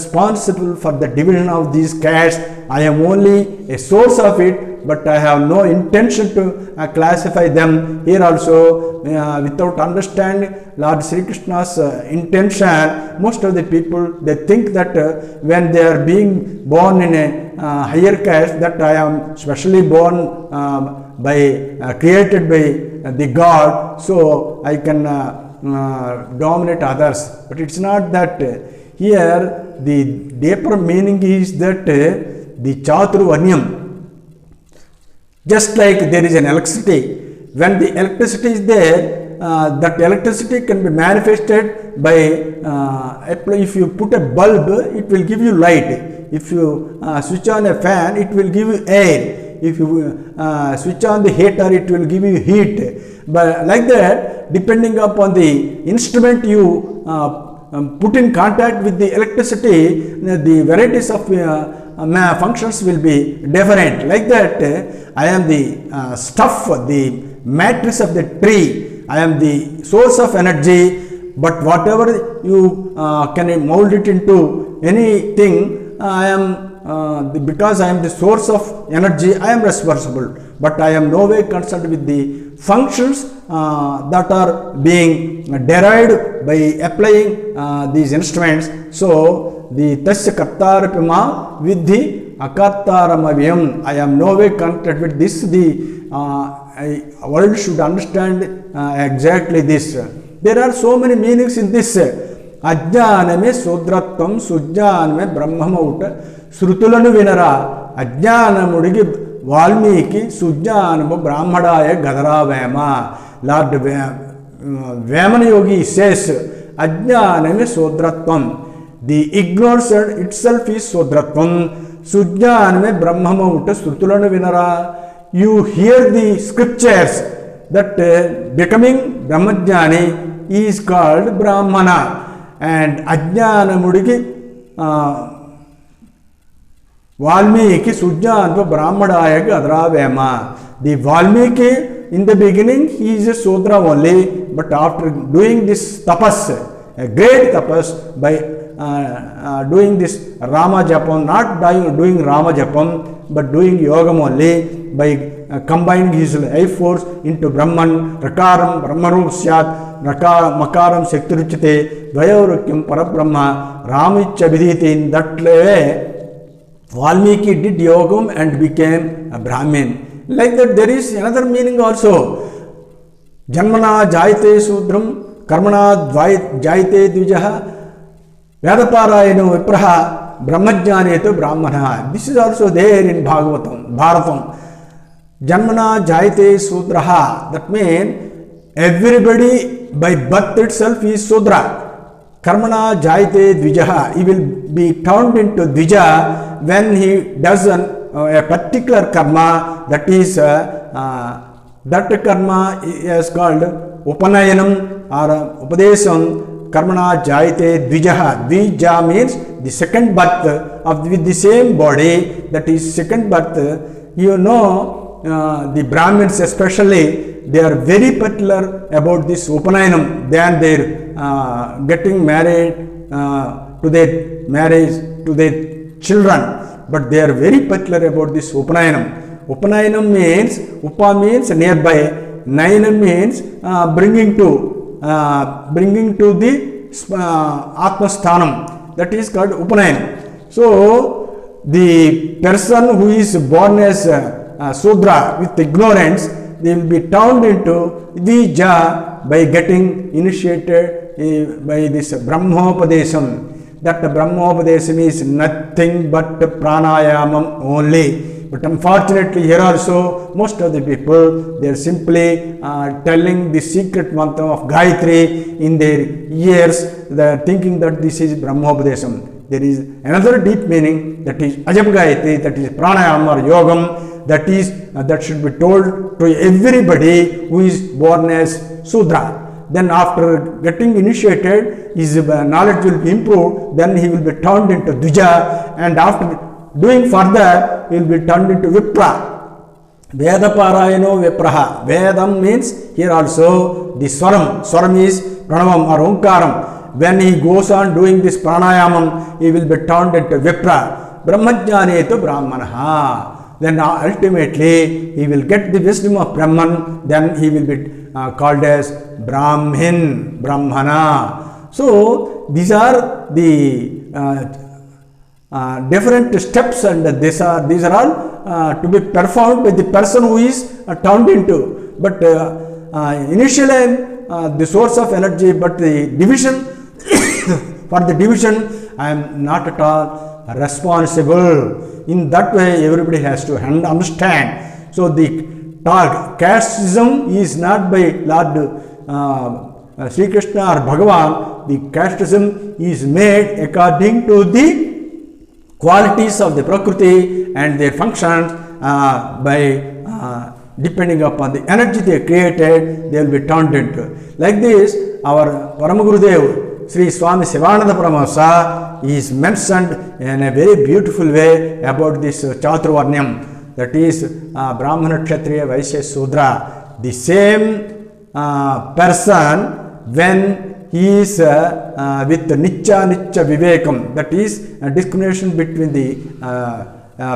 responsible for the division of these castes. I am only a source of it, but I have no intention to classify them. Here also, without understanding Lord Sri Krishna's intention, most of the people, they think that when they are being born in a higher caste, that I am specially born created by the God, so I can dominate others. But it's not that. Here the deeper meaning is that the Chaturvarnyam, just like there is an electricity, when the electricity is there, that electricity can be manifested by if you put a bulb, it will give you light. If you switch on a fan, it will give you air. If you switch on the heater, it will give you heat. But like that, depending upon the instrument you put in contact with the electricity, the varieties of functions will be different. Like that, I am the stuff, the matrix of the tree. I am the source of energy, but whatever you can mold it into anything, I am because I am the source of energy, I am responsible, but I am no way concerned with the functions that are being derived by applying these instruments. So the tasya kartarapima vidhi akartaramaviyam. I am no way connected with this. The world should understand exactly this. There are so many meanings in this. Ajnaname sudratvam sujnaname brahmamauta srutulanu vinara. Ajnanamudigi Valmiki sujnanamu brahmadaya gadara vema. Lord Vemana Yogi says Ajnaname sudratvam. The ignorance itself is sudratvam. Sujnaname brahmamauta srutulanu vinara. You hear the scriptures that becoming Brahmajnani is called Brahmana. And Ajnana Mudiki Valmiki Sujjanva Brahmadaya Gadra Vema. The Valmiki in the beginning he is a Sudra only, but after doing this tapas, a great tapas, by doing this Rama Japam, not doing Rama Japam, but doing Yogam only, by combining his life force into Brahman, Rakaram, Brahmarup Syat, Makaram Sektiruchite, Dvayarukyam Parabrahma, Ramicha Vidhiti. In that way, Valmiki did Yogam and became a Brahmin. Like that, there is another meaning also. Janmana Jayate Sudram, Karmana Jayate Dvijaha, Vedaparayano Vipraha, Brahmajnaneto Brahmana. This is also there in Bhagavatam. Janmana Jayate Sudraha. That means everybody by birth itself is Sudra. Karmana Jayate Dvijaha. He will be turned into Dvija when he does a particular karma. That is that karma is called Upanayanam or Upadesam. Karmana Jayate Dvijaha. Dvija means the second birth of with the same body. That is second birth. You know, the Brahmins especially, they are very particular about this Upanayanam than their getting married to their children. But they are very particular about this Upanayanam. Upanayanam means, Upa means nearby, Nayanam means bringing to the Atmasthanam. That is called Upanayanam. So the person who is born as Sudra with ignorance, they will be turned into Dvija by getting initiated by this Brahmopadesam. That Brahmopadesam is nothing but pranayamam only. But unfortunately here also most of the people, they are simply telling the secret mantra of Gayatri in their ears. They are thinking that this is Brahmopadesam. There is another deep meaning, that is Ajab Gayatri, that is pranayama or yogam. That is that should be told to everybody who is born as Sudra. Then after getting initiated, his knowledge will be improved. Then he will be turned into Dvija, and after doing further, he will be turned into Vipra. Veda Parayano Vipraha. Vedam means here also the Swaram. Swaram is Pranavam or Omkaram. When he goes on doing this pranayamam, he will be turned into Vipra. Brahmajnane to Brahmanaha. Then ultimately he will get the wisdom of Brahman, then he will be called as Brahmin, Brahmana. So these are the different steps, and these are all to be performed by the person who is turned into. But initially the source of energy, but the division for the division I am not at all responsible. In that way everybody has to understand. So the casteism is not by Lord Sri Krishna or Bhagavan. The casteism is made according to the qualities of the Prakriti and their functions by depending upon the energy they created, they will be turned into. Like this, our Paramagurudev, Sri Swami Sivananda Paramahamsa, is mentioned in a very beautiful way about this Chaturvarnyam, that is Brahmana, Kshatriya, Vaishya, Sudra. The same person, when he is with Nitya Vivekam, that is a discrimination between the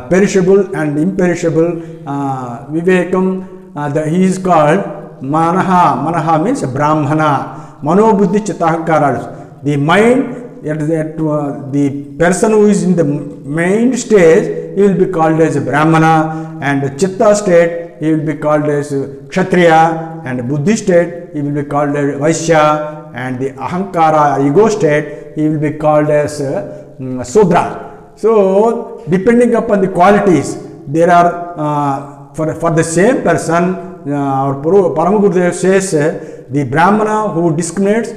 perishable and imperishable Vivekam, he is called Manaha. Manaha means Brahmana. Mano Buddhi Chittahankara. The mind, the person who is in the main stage, he will be called as Brahmana, and the Chitta state, he will be called as Kshatriya, and Buddhi state, he will be called as Vaishya, and the Ahankara, ego state, he will be called as Sudra. So, depending upon the qualities, there are for the same person, our Paramagurudev says the Brahmana who discriminates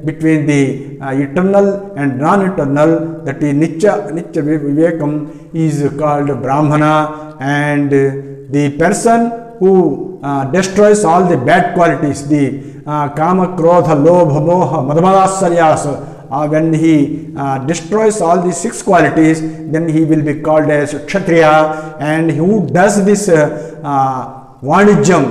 between the eternal and non-eternal, that is Nitya Vivekam, is called Brahmana, and the person who destroys all the bad qualities, the Kama, Krodha, Lobha, Moha, Madhamasaryas, when he destroys all these 6 qualities, then he will be called as Kshatriya. And who does this Vanijjam,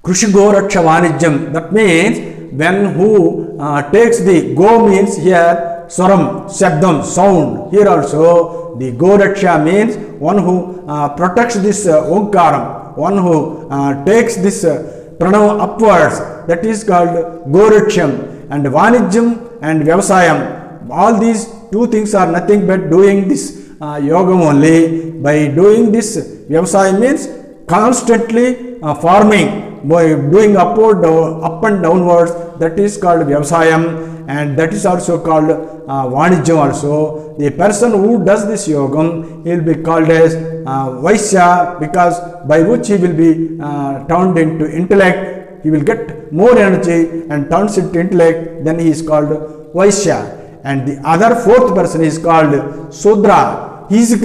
Krushigoraksha Vanijjam, that means when who takes the Go means here Swaram, Shabdam, sound. Here also the Goraksha means one who protects this Omkaram, one who takes this Pranav upwards, that is called Goraksham. And Vanijjam and Vyavasayam, all these 2 things are nothing but doing this yogam only. By doing this, Vyavasayam means constantly farming, by doing upward, up and downwards, that is called Vyavasayam, and that is also called Vanijjam also. The person who does this yogam, he will be called as Vaishya, because by which he will be turned into intellect. He will get more energy and turns into intellect, then he is called Vaishya. And the other 4th person is called Sudra. His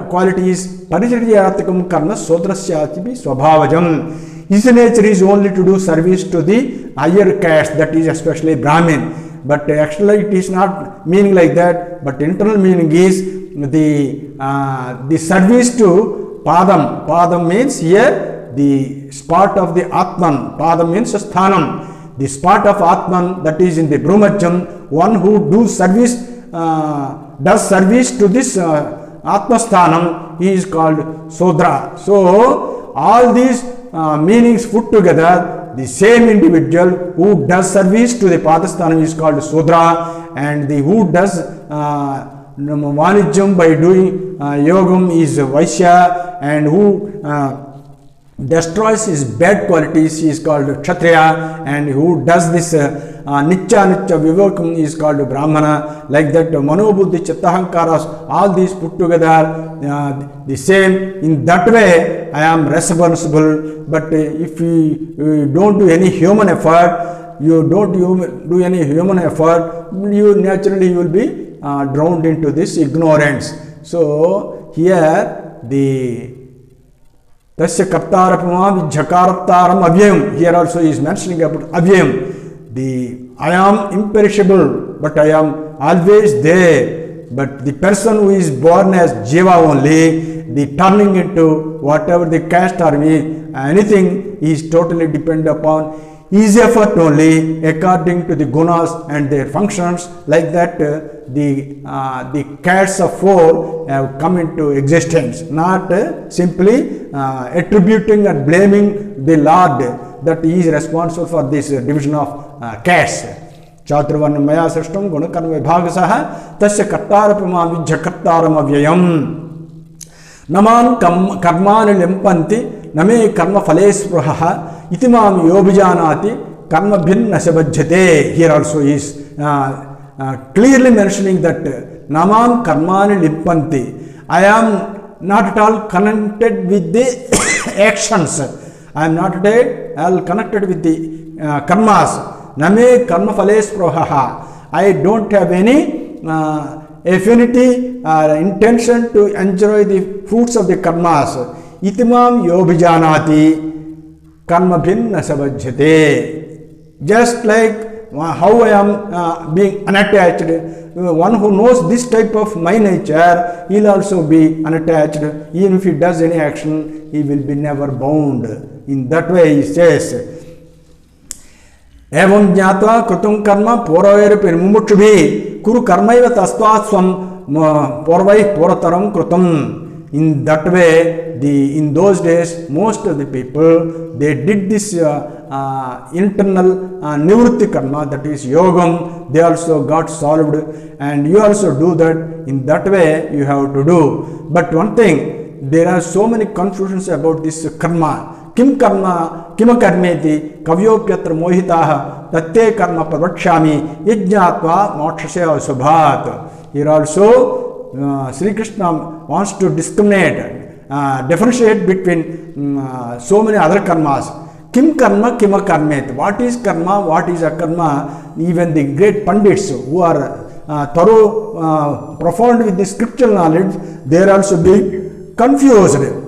quality is Parijatyarakam Karna Sudrasyatibi Swabhavajam. His nature is only to do service to the higher caste, that is especially Brahmin. But actually it is not meaning like that, but internal meaning is the service to Padam. Padam means here the spot of the Atman. Padam means Sthanam. The spot of Atman, that is in the Brahmajjam, one who does service to this Atmasthanam, he is called Sudra. So, all these meanings put together, the same individual who does service to the Padasthanam is called Sudra, and the who does Vanijjam by doing Yogam is Vaishya, and who destroys his bad qualities, he is called Kshatriya, and who does this Nitya Vivekam is called Brahmana. Like that, Manobuddhi, Chittahankaras, all these put together the same. In that way, I am responsible. But if you don't do any human effort, you naturally will be drowned into this ignorance. So here the Tasya Kartarapama Jhakarataram Avyam, here also is mentioning about Avyam. I am imperishable, but I am always there. But the person who is born as Jiva only, the turning into whatever the caste or anything is totally dependent upon easy effort only according to the gunas and their functions. Like that, the cats of four have come into existence, not simply attributing and blaming the Lord that he is responsible for this division of cats. चातुर्वर्ण्यं मया सृष्टं गुणकर्म विभागशः तस्य कर्तारपमा विद्य कर्तारमव्ययम् नमान् कर्माणि लिम्पन्ति न मे कर्मफले स्पृहः इति मां योऽभिजानाति कर्मभिर्न स बध्यते. Here also is clearly mentioning that naman karmani limpanti. I am not at all connected with the actions. I am not at all connected with the karmas. Name karma phale sprohaha. I don't have any affinity or intention to enjoy the fruits of the karmas. Itimam yobhijanati karma bhinna sabajyate. Just like how I am being unattached, one who knows this type of my nature, he will also be unattached. Even if he does any action, he will be never bound. In that way he says, एवं ज्ञात्वा कृतं कर्म पूर्वैरपि मुमुक्षुभिः कुरु कर्मैव तस्मात् स्वं पूर्वैः पूर्वतरं कृतं. In that way, in those days, most of the people, they did this internal nivritti karma, that is yogam. They also got solved, and you also do that. In that way, you have to do. But one thing, there are so many confusions about this karma. किम कर्म किम कर्मेति कव्योप्यत्र मोहिताः तत्ते कर्म प्रवक्ष्यामि यज्ञात्वा मोक्षस्य अशुभात्. Here also Sri Krishna wants to discriminate, differentiate between so many other karmas. Kim karma kima karmet. What is karma, what is akarma? Even the great pandits who are thorough, profound with the scriptural knowledge, they are also being confused.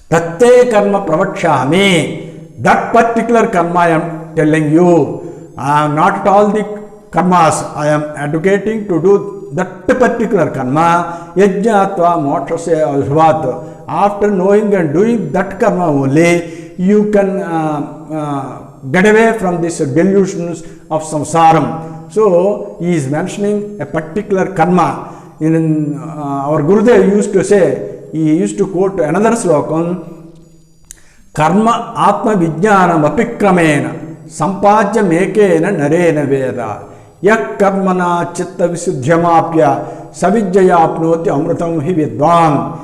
Tatte karma pravakshami. That particular karma I am telling you. I am not at all the karmas. I am advocating to do that particular karma. Yajnatva mokshasya ashvat. After knowing and doing that karma only, you can get away from these delusions of samsaram. So he is mentioning a particular karma. In our Gurudev used to say, he used to quote another slokam, karma atma vijnanam apikramena sampajya mekena narena veda yak karmana chitta visuddhyamapya savijjaya apnoti amrutam hi vidwan.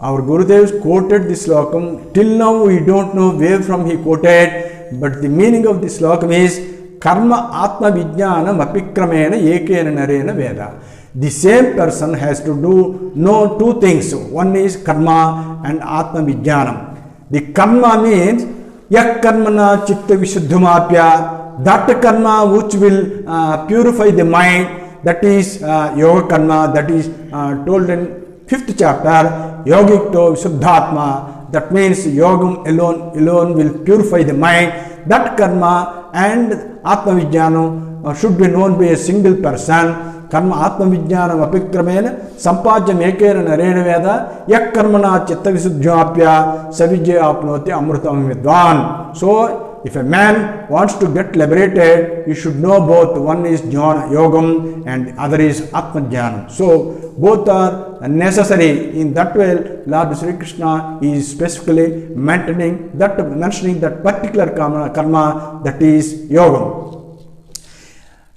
Our Gurudev quoted this slokam. Till now we don't know where from he quoted, but the meaning of this slokam is karma atma vijnanam apikramena ekena narena veda. The same person has to know two things. One is karma and atma vijnanam. The karma means yak karmana chitta visuddhamapya. That karma which will purify the mind, that is yoga karma, that is told in 5th chapter, yogikto visuddhatma. That means yogam alone will purify the mind. That karma and atma vijnanam should be known by a single person. Karma atma vijnanam apikramena sampajya mekena narena veda yak karmana chitta visuddhyapya savijya apnoti amrutam vidwan. So if a man wants to get liberated, he should know both. One is jnana yogam and other is atma jnanam. So both are necessary. In that way, Lord Sri Krishna is specifically mentioning that particular karma, that is yogam.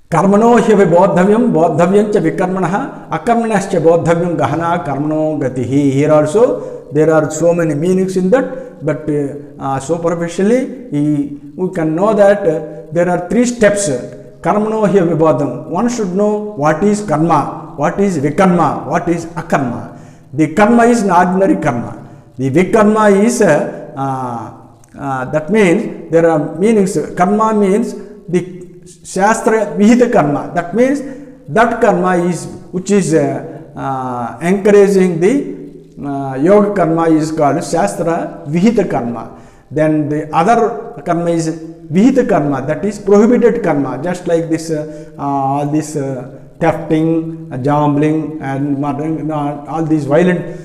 कर्मणो ह्यपि बोद्धव्यं बोद्धव्यं च विकर्मणः अकर्मणश्च बोद्धव्यं गहना कर्मणो गतिः. Here also there are so many meanings in that, but superficially we can know that there are 3 steps. Karmano ह्यपि बोद्धं. One should know what is karma, what is vikarma, what is akarma. The karma is an ordinary karma. The vikarma is that means there are meanings. Karma means the Shastra Vihita karma. That means that karma is which is encouraging the yoga karma is called Shastra Vihita karma. Then the other karma is Vihita karma, that is prohibited karma. Just like this all this thefting, gambling and murdering, all these violent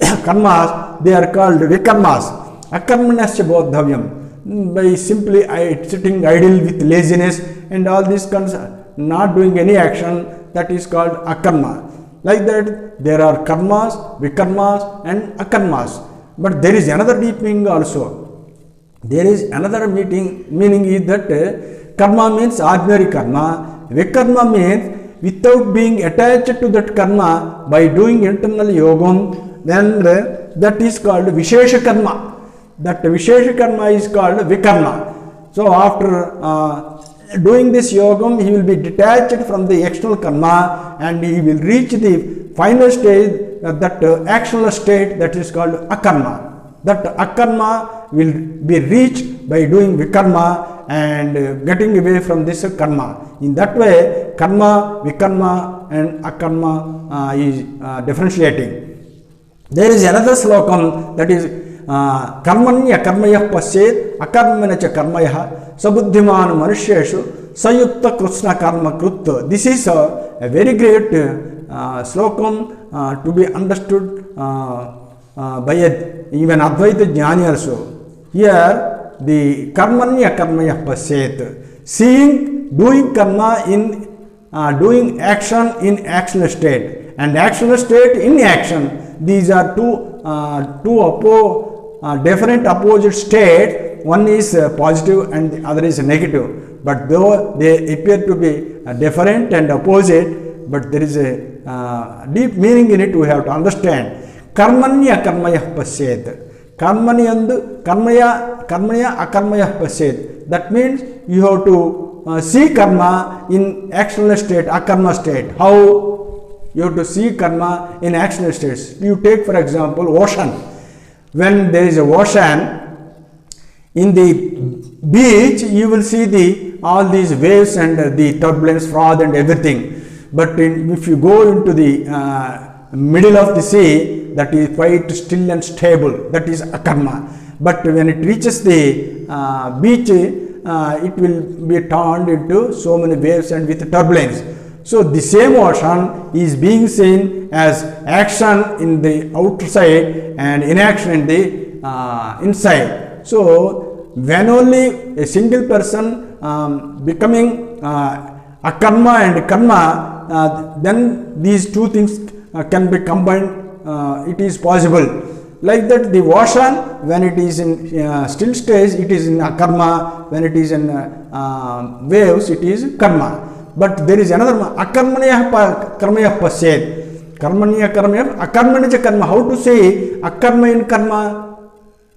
karmas, they are called vikarmas. Akarmanasya bodhavyam. by simply sitting idle with laziness and all these kinds, not doing any action, that is called akarma. Like that, there are karmas, vikarmas and akarmas. But there is another deep meaning also. There is another meaning is that karma means ordinary karma. Vikarma means without being attached to that karma by doing internal yogam, then that is called Vishesha karma. That Vishesha karma is called vikarma. So after doing this yogam, he will be detached from the external karma and he will reach the final stage, that actional state, that is called akarma. That akarma will be reached by doing vikarma and getting away from this karma. In that way, karma, vikarma and akarma is differentiating. There is another slokam, that is कर्मण्य कर्मयः पश्येत् अकर्मण्य च कर्मयः सबुद्धिमान मनुष्येषु संयुक्त कृष्ण कर्म कृत्. This is a very great slokam to be understood by even Advaita Jnani also. Here the karmanya karmaya pasyet, seeing, doing karma in doing action in actional state and actional state in action. These are two different opposite states. One is positive and the other is negative, but though they appear to be different and opposite, but there is a deep meaning in it we have to understand. Karmanya karmaya pasyet, karmanya akarmaya pasyet. That means you have to see karma in actional state, akarma state. How? You have to see karma in actional states. You take for example ocean. When there is a ocean, in the beach you will see all these waves and the turbulence, froth and everything. But if you go into the middle of the sea, that is quite still and stable, that is akarma. But when it reaches the beach, it will be turned into so many waves and with turbulence. So the same ocean is being seen as action in the outside and inaction in the inside. So when only a single person becoming akarma and karma, then these two things can be combined. It is possible. Like that, the ocean, when it is in still stage, it is in akarma. When it is in waves, it is karma. But there is another akarmanya karmaya pasyet. Karmanya karmaya akarmanya cha karma. How to say akarma in karma?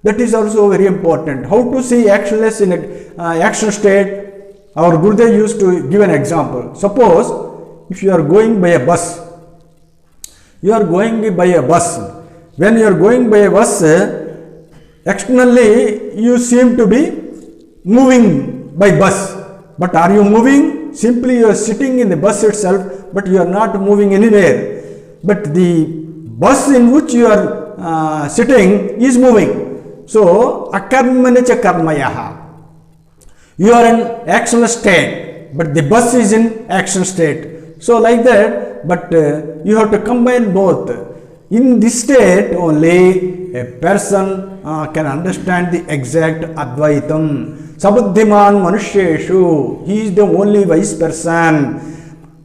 That is also very important. How to see actionless in action state? Our Gurudev used to give an example. Suppose if you are going by a bus, you are going by a bus. When you are going by a bus, externally you seem to be moving by bus. But are you moving? Simply you are sitting in the bus itself, but you are not moving anywhere. But the bus in which you are sitting is moving. So, akarmanicha karmayaha. You are in action state, but the bus is in action state. So, like that, but you have to combine both. In this state only a person can understand the exact Advaitam. Sabuddhiman Manusheshu, he is the only wise person.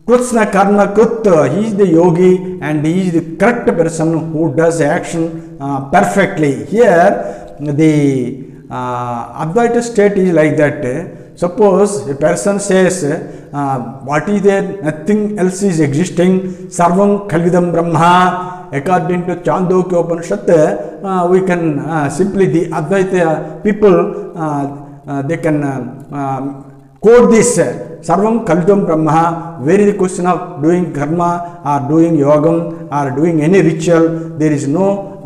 Krishna Karma Krutta, he is the yogi and he is the correct person who does action perfectly. Here, the Advaita state is like that. Suppose a person says, what is there? Nothing else is existing. Sarvam Khalvidam Brahma. According to Chandogya Upanishad, we can simply the Advaita people they can quote this Sarvam Khalvidam Brahma. Where is the question of doing karma or doing yogam or doing any ritual? There is no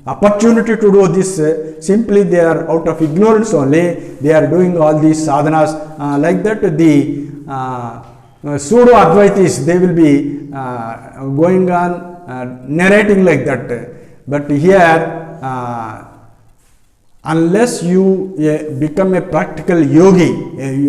opportunity to do this. Simply they are out of ignorance only. They are doing all these sadhanas. Like that, the pseudo Advaitis, they will be going on narrating like that. But here, unless you become a practical yogi,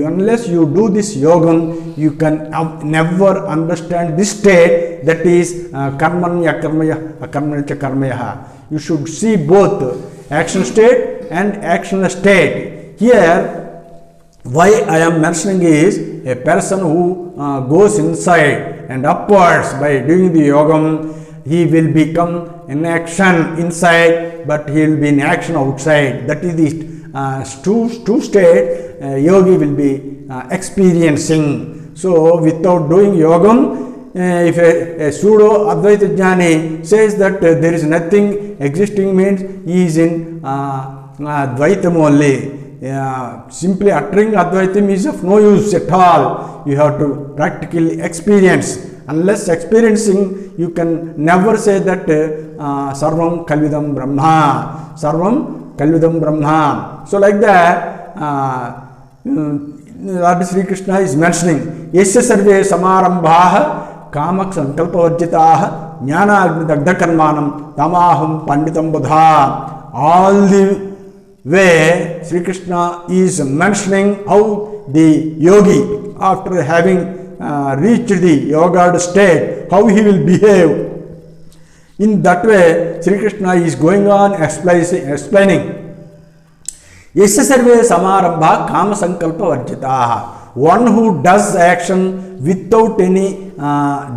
unless you do this yogam, you can never understand this state, that is karmanya karmaya akarmanya karmaya. You should see both action state and actional state. Here, why I am mentioning is a person who goes inside and upwards by doing the yogam, he will become in action inside, but he will be in action outside. That is the two state yogi will be experiencing. So without doing yogam, if a pseudo Advaita Jnani says that there is nothing existing, means he is in Dvaitam only. Simply uttering Advaitam is of no use at all. You have to practically experience. Unless experiencing, you can never say that Sarvam Kalvidam Brahma. Sarvam Kalvidam Brahma. So like that, Lord Sri Krishna is mentioning, Yasya sarve samarambhaha kamak sankalpavarjitaha jnana agni dagdha karmanam tamaham panditam buddha. All the way Sri Krishna is mentioning how the yogi, after having reached the yoga state, how he will behave. In that way, Sri Krishna is going on explaining. Yasya sarve samarambha kama sankalpa varjitaha. One who does action without any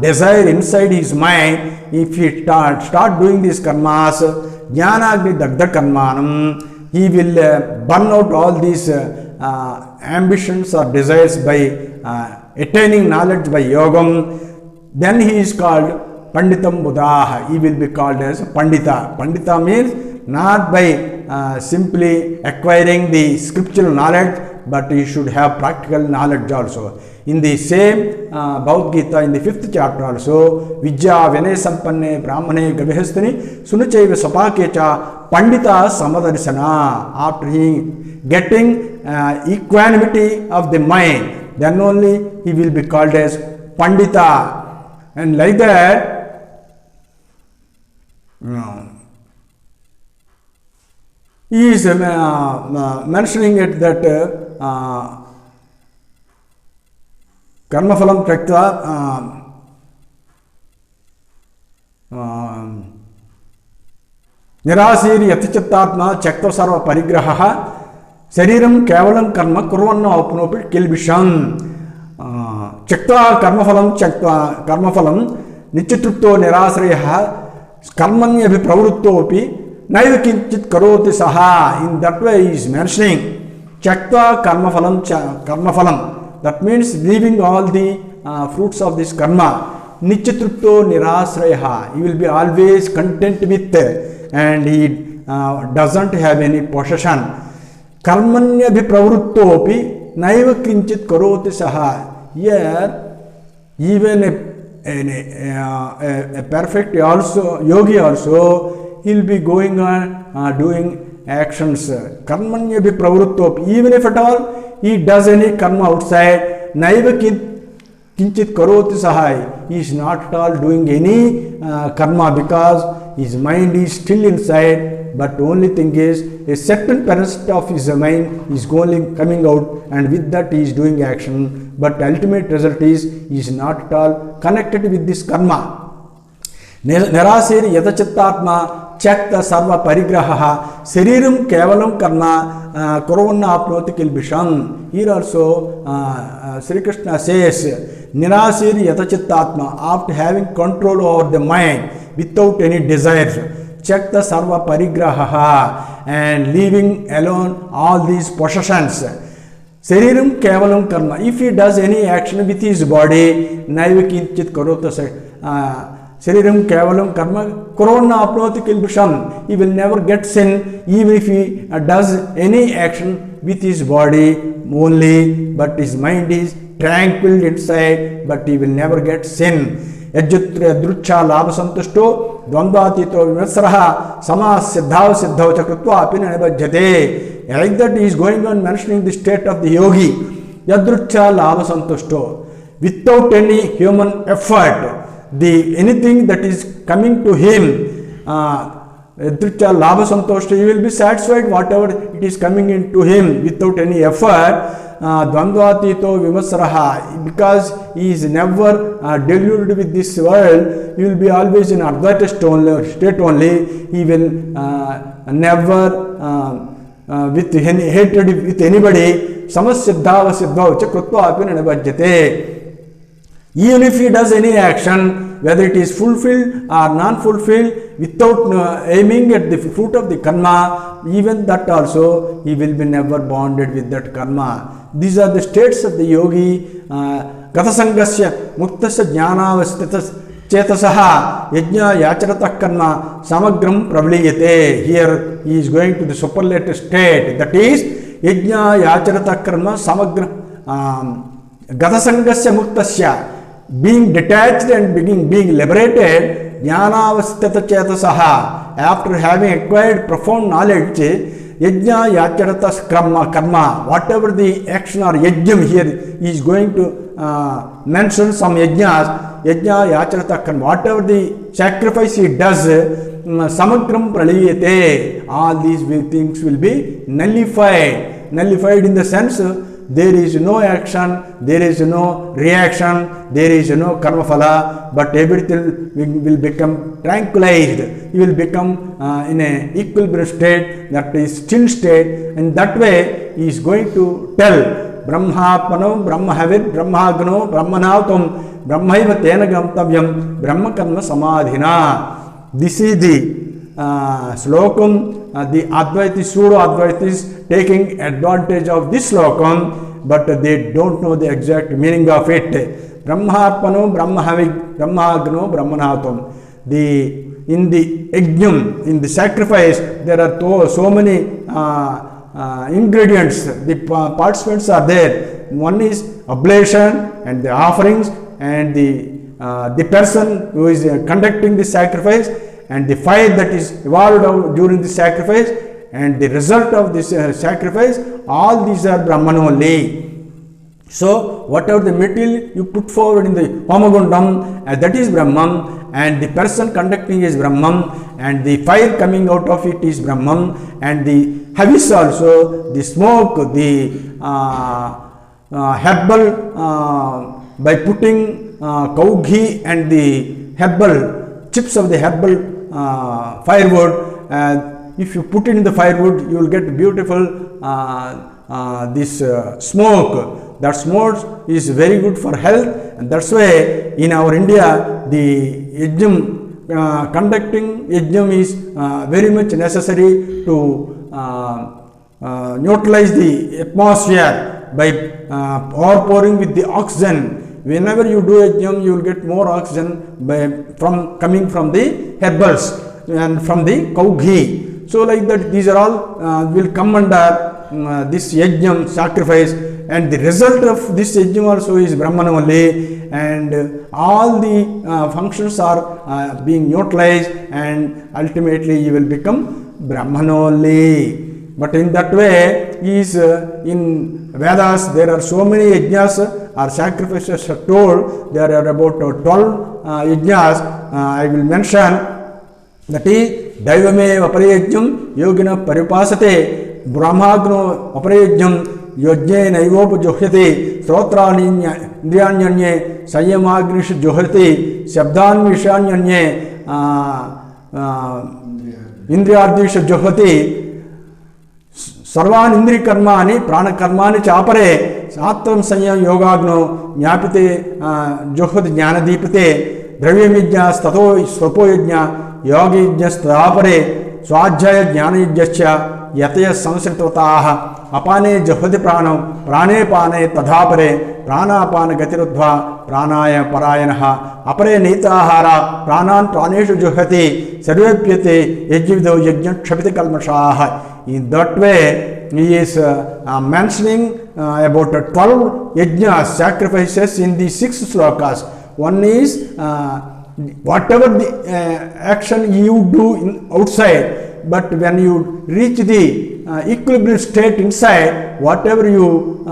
desire inside his mind, if he start doing these karmas, jnanagni dagdha karmanam, he will burn out all these ambitions or desires by attaining knowledge by yogam. Then he is called Panditam Buddha. He will be called as Pandita. Pandita means not by simply acquiring the scriptural knowledge, but he should have practical knowledge also. In the same Bhagavad Gita, in the 5th chapter also, Vidya Vinay Sampanne Brahmane Gavihastani Sunachaiva Sapakecha Pandita Samadarsana. After he getting equanimity of the mind, then only he will be called as Pandita. And like that, he is mentioning it that karma phalam tyaktva nirasiri yatichittatma tyaktva sarva parigraha Shariram kevalam karma kurvanna apnopit kilbisham. Tyaktva karma phalam nichitrupto nirasrayaha karmanya pravrittopi naiva kinchit karoti saha. In that way he is mentioning Tyaktva karma phalam. That means leaving all the fruits of this karma. Nichitrupto nirasrayaha. He will be always content with, and he doesn't have any possession. Karmanya vipravrittopi naiva kinchit karoti saha. Here, even a perfect yogi also, he will be going on doing actions. Karmanya vipravrittopi. Even if at all he does any karma outside, naiva kinchit karoti saha. He is not at all doing any karma because his mind is still inside. But the only thing is, a certain percent of his mind is only coming out, and with that he is doing action. But ultimate result is, he is not at all connected with this karma. Nirasiri yatachittatma tyakta sarva parigraha shariram kevalam karma kurvanna apnoti kilbisham. Here also Sri Krishna says, Nirasiri yatachittatma, after having control over the mind without any desires, Tyakta sarva parigraha, and leaving alone all these possessions. Shariram kevalam karma. If he does any action with his body, naiva kinchit karota shariram kevalam karma kurvanna apnoti kilbisham. He will never get sin, even if he does any action with his body only, but his mind is tranquil inside, but he will never get sin. Yajyutra labha santushto dvandvatito vimesraha samas siddhav siddhav chakrutva apina nibhajyate. Like that he is going on mentioning the state of the yogi. Yadrucha labha santushto. Without any human effort, anything that is coming to him, yadrucha labha santushto, he will be satisfied whatever it is coming into him without any effort. Dvandvatito vimasraha, because he is never deluded with this world, he will be always in Advaita state only. He will never with hatred with anybody, samassiddhava siddhava cha krutva api na nibhajyate. Even if he does any action, whether it is fulfilled or non-fulfilled, without aiming at the fruit of the karma, even that also he will be never bonded with that karma. These are the states of the yogi. Gatasangasya muktasya jnanavasthitas chetasaha yajna yacharata karma samagram pravaliyate. Here he is going to the superlative state, that is yajna yacharata karma samagram gatasangasya muktasya, being detached and being liberated, jnanavastita chetasaha, after having acquired profound knowledge, yajna yacharata karma, whatever the action or yajnam, here he is going to mention some yajnas, yajna yacharata karma, whatever the sacrifice he does, samagram praliyate, all these things will be nullified. Nullified in the sense, there is no action, there is no reaction, there is no karma phala, but everything will become tranquilized. You will become in a equilibrium state, that is still state. In that way, he is going to tell Brahmapano, Brahmahavit, Brahmagno, Brahmanautam, Brahmaiva tena gamtavyam, Brahma karma samadhina. This is the slokam. The Advaitis, pseudo Advaitis, taking advantage of this slokam, but they don't know the exact meaning of it. Brahmarpano, Brahmahavik, Brahmagno, Brahmanatam. In the yajnam, in the sacrifice, there are so many ingredients. The participants are there. One is oblation and the offerings, and the person who is conducting the sacrifice, and the fire that is evolved out during the sacrifice, and the result of this sacrifice, all these are Brahman only. So, whatever the material you put forward in the homagundam, that is Brahman, and the person conducting is Brahman, and the fire coming out of it is Brahman, and the havis also, the smoke, the herbal, by putting cow ghee and the herbal, chips of the herbal firewood, if you put it in the firewood, you will get beautiful this smoke. That smoke is very good for health, and that's why in our India the yajnam, conducting yajnam is very much necessary to neutralize the atmosphere by overpouring with the oxygen. Whenever you do yajnam, you will get more oxygen coming from the herbals and from the cow ghee. So like that, these are all will come under this yajnam sacrifice, and the result of this yajnam also is Brahman only, and all the functions are being neutralized, and ultimately you will become Brahman only. But in that way, is in Vedas there are so many yajnas or sacrifices are told. There are about 12 yajnas. I will mention, that is Daivame Vaparayajnam Yogina Paripasate, Brahmagno Vaparayajnam Yojne Naivopa Johati, Srotrani Indriyanyanye, Sayamagnish Johati, Shabdan Vishanyanye, Indriyadisha Johati, Sarvan Indri Karmani, Prana Karmani Chapare, Sattvam Sanyam Yogagno, Nyapite, Johati Jnanadipate, Dravyamidya, Stato, Swapoyajna, Yogi Jastapare, Swajaya Jnanijascha, Yataya Samsritataha, Apane Johati Pranam, Prane Pane Tadhapare, Prana Pana Gatirudva, Pranaya Parayanaha, Apare Nitahara, Pranan Praneshu Johati, Sarvepyate, Yajivdo Yajna Chapita Kalmashaha. In that way, he is mentioning about 12 yajnas, sacrifices in the 6 slokas. One is whatever the action you do outside, but when you reach the equilibrium state inside, whatever you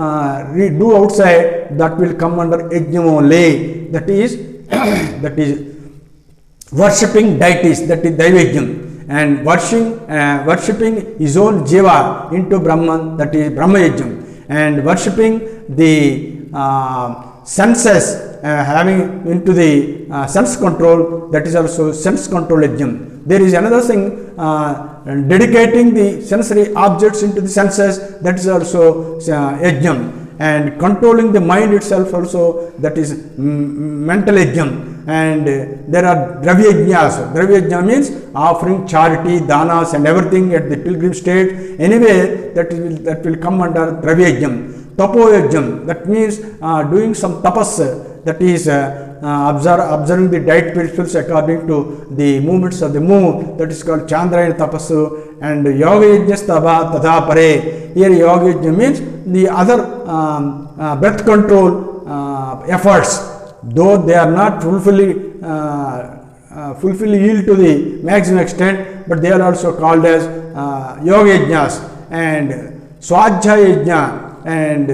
do outside, that will come under yajna only. That is worshipping deities, that is Daivajnam. And worshipping his own jiva into Brahman, that is Brahma Yajnam. And worshipping the senses having into the sense control, that is also sense control yajna. There is another thing, dedicating the sensory objects into the senses, that is also yajna. And controlling the mind itself also, that is mental yajna. And there are dravya yajnas. Dravya yajna means offering charity, danas and everything at the pilgrim state. Anyway, that will come under dravya yajna. Tapo yajna, that means doing some tapas, that is observing the diet principles according to the movements of the moon, that is called Chandrayana tapasu. And yoga yajna tadha pare. Here yoga yajna means the other breath control efforts, though they are not fully yield to the maximum extent, but they are also called as yoga yajnas. And swadhyaya yajna, and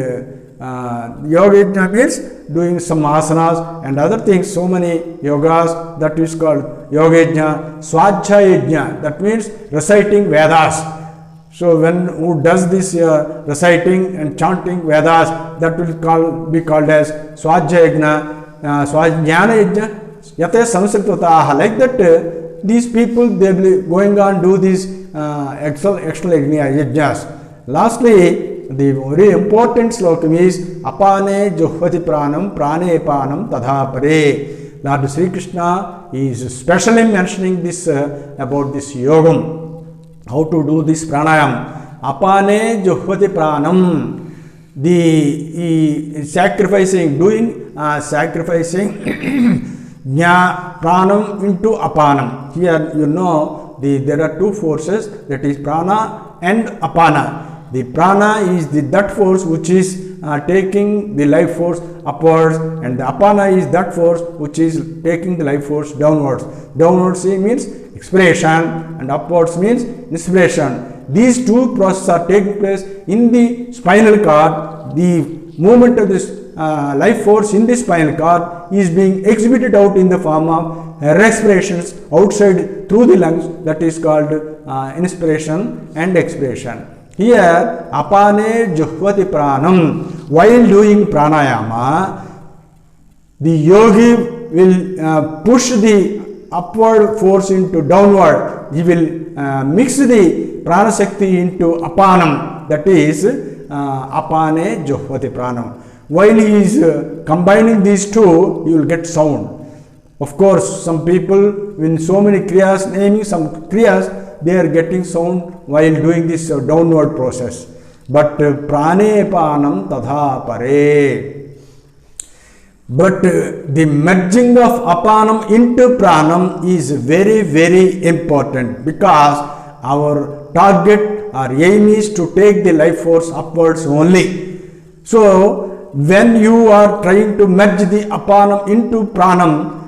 yoga yajna means doing some asanas and other things, so many yogas, that is called yoga yajna. Swadhyaya yajna, that means reciting Vedas. So when who does this reciting and chanting Vedas, that will be called as Swadhyaya yajna, Swadhyana yajna, yate samsritataha. Like that, these people, they will be going on do these external yajnas. Lastly, the very important slokam is apane juhvati pranam prane panam tadha pare. Lord Sri Krishna is specially mentioning this about this yogam. How to do this pranayam? Apane juhvati pranam. The sacrificing, doing sacrificing jna pranam into apanam. Here you know there are two forces, that is prana and apana. The prana is that force which is taking the life force upwards, and the apana is that force which is taking the life force downwards. Downwards means expiration and upwards means inspiration. These two processes are taking place in the spinal cord. The movement of this life force in the spinal cord is being exhibited out in the form of respirations outside through the lungs, that is called inspiration and expiration. Here, apane juhvati pranam. While doing pranayama, the yogi will push the upward force into downward. He will mix the prana shakti into apanam, that is apane juhvati pranam. While he is combining these two, you will get sound. Of course, some people, in so many kriyas, naming some kriyas, they are getting sound while doing this downward process. But prane panam tadha pare. But the merging of apanam into pranam is very, very important, because our target, our aim is to take the life force upwards only. So when you are trying to merge the apanam into pranam,